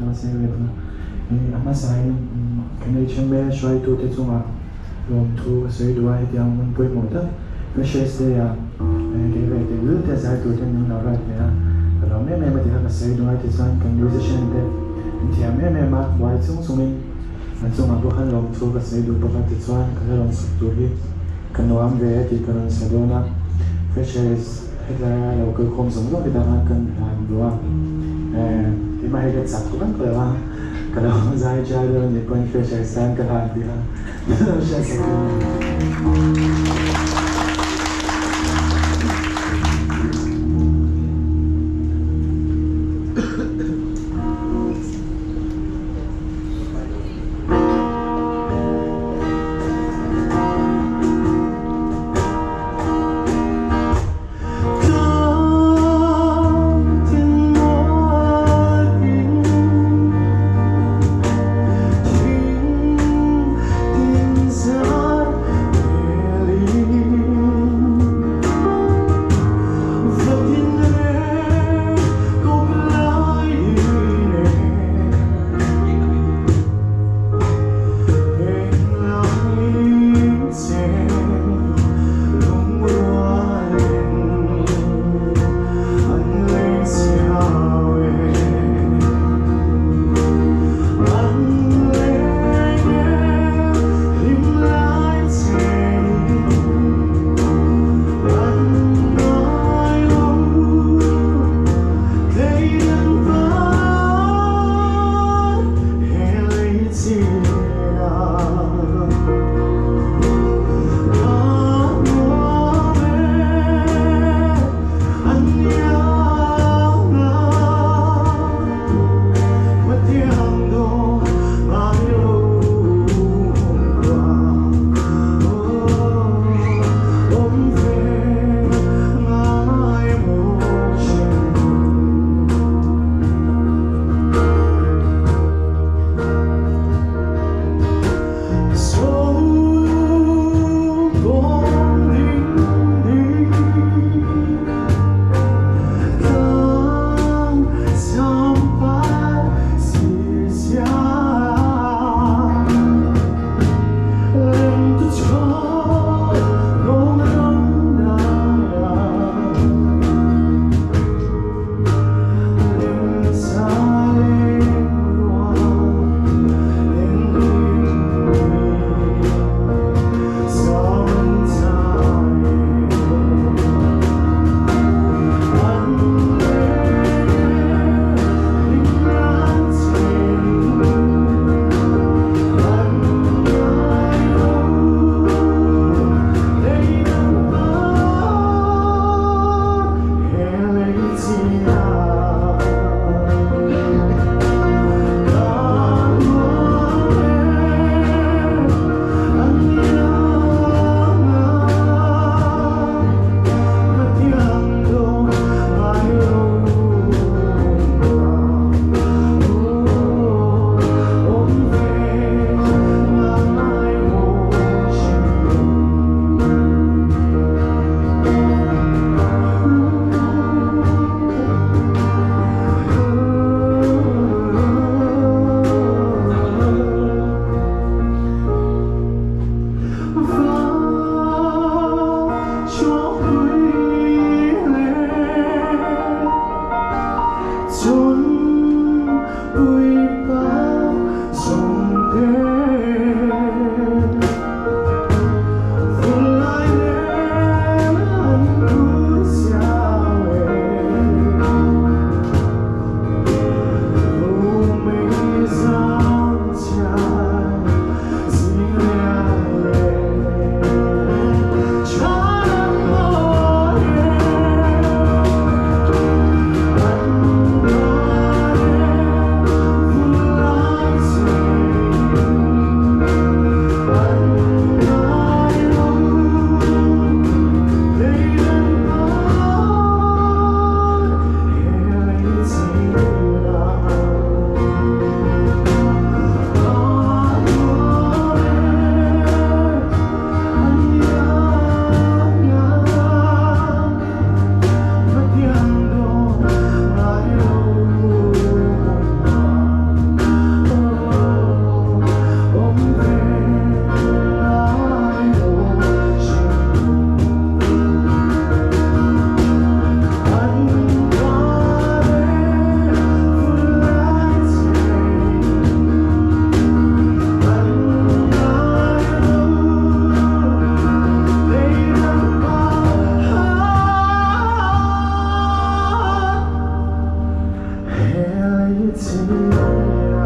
mà sẽ về mà sai cái này chẳng bé xoay tu thế chung à lòng thu sẽ đuổi thì ông muốn quay một đó cái sẽ à cái về thì lúc thế sai tu thế nhưng nào ra thì à rồi mẹ mà thì họ sẽ đuổi thì sang cái musician thế thì mẹ mà quay chung mình chung à bữa hắn lòng thu cái sẽ đuổi bữa thì sang cái lòng sụp tu đi cái nó về thì cái nó sẽ đuổi na cái sẽ là đầu cơ không giống rồi thì ta cần làm đúng không thì mà hay cái sạch cũng rất là cái đó dài dài rồi những con phải sẽ sang cái hàng thì ha sẽ etsin